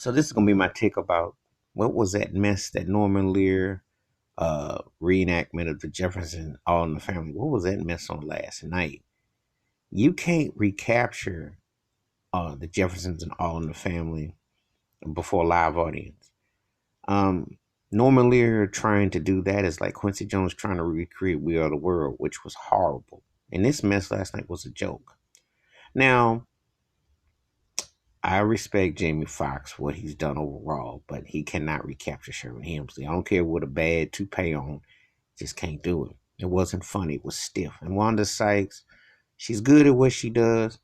So this is gonna be my take about what was that mess, that Norman Lear reenactment of the Jefferson All in the Family. What was that mess on last night? You can't recapture the Jeffersons and All in the Family before a live audience. Um, Norman Lear trying to do that is like Quincy Jones trying to recreate We Are the World, which was horrible. And this mess last night was a joke. Now, I respect Jamie Foxx for what he's done overall, but he cannot recapture Sherman Hemsley. I don't care what a bad toupee on, just can't do it. It wasn't funny. It was stiff. And Wanda Sykes, she's good at what she does,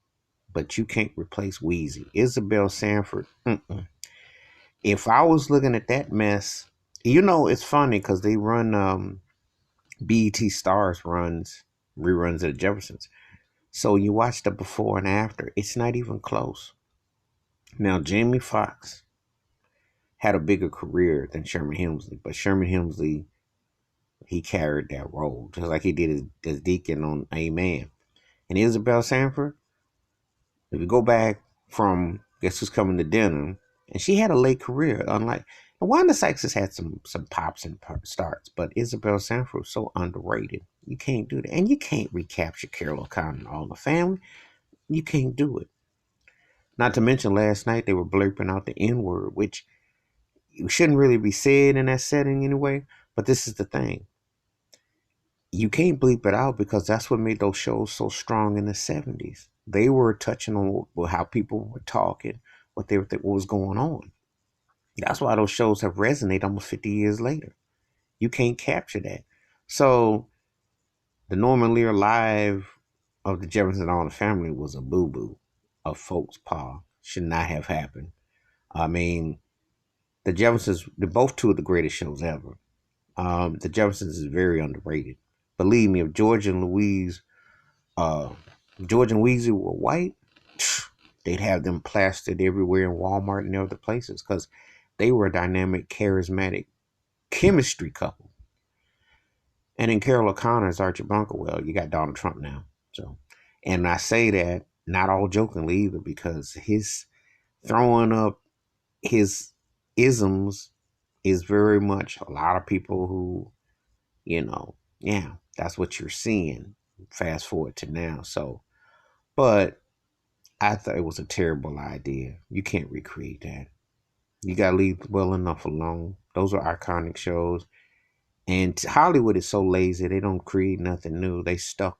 but you can't replace Wheezy. Isabel Sanford, if I was looking at that mess, it's funny because they run BET Stars runs reruns of the Jeffersons. So you watch the before and after. It's not even close. Now Jamie Foxx had a bigger career than Sherman Hemsley, but Sherman Hemsley, he carried that role just like he did as Deacon on Amen. And Isabel Sanford, if you go back from Guess Who's Coming to Dinner, and she had a late career, unlike and Wanda Sykes has had some pops and starts, but Isabel Sanford was so underrated. You can't do that, and you can't recapture Carol O'Connor and All in the Family. You can't do it. Not to mention, last night they were blurping out the N word, which you shouldn't really be said in that setting anyway. But this is the thing: you can't bleep it out because that's what made those shows so strong in the '70s. They were touching on how people were talking, what was going on. That's why those shows have resonated almost 50 years later. You can't capture that. So the Norman Lear live of the Jeffersons and All in the Family was a boo boo, a folks paw. Should not have happened. I mean, the Jeffersons, they're both two of the greatest shows ever. The Jeffersons is very underrated. Believe me, if uh, George and Weezy were white, they'd have them plastered everywhere in Walmart and other places because they were a dynamic, charismatic chemistry couple. And in Carol O'Connor's Archie Bunker, well, you got Donald Trump now. So, and I say that not all jokingly either, because his throwing up his isms is very much a lot of people who, yeah, that's what you're seeing. Fast forward to now. So, but I thought it was a terrible idea. You can't recreate that. You got to leave well enough alone. Those are iconic shows. And Hollywood is so lazy, they don't create nothing new. They stuck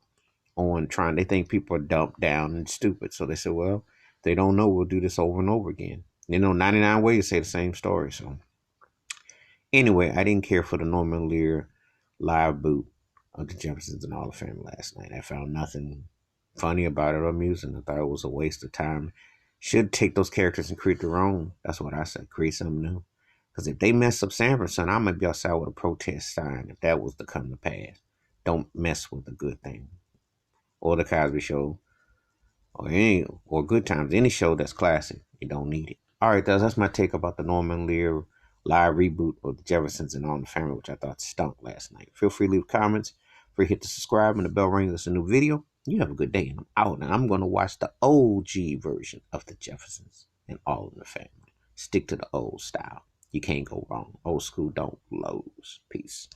on trying, they think people are dumped down and stupid. So they say, well, they don't know, we'll do this over and over again. 99 ways to say the same story. So anyway, I didn't care for the Norman Lear live boot of the Jeffersons and All the Family last night. I found nothing funny about it or amusing. I thought it was a waste of time. Should take those characters and create their own. That's what I said. Create something new. Because if they mess up Sanford, son, I might be outside with a protest sign if that was to come to pass. Don't mess with a good thing. Or the Cosby Show. Or Good Times. Any show that's classic. You don't need it. All right, that's my take about the Norman Lear live reboot of the Jeffersons and All in the Family, which I thought stunk last night. Feel free to leave comments. Free hit the subscribe and the bell ring. That's a new video. You have a good day. And I'm out. And I'm going to watch the OG version of the Jeffersons and All in the Family. Stick to the old style. You can't go wrong. Old school don't lose. Peace.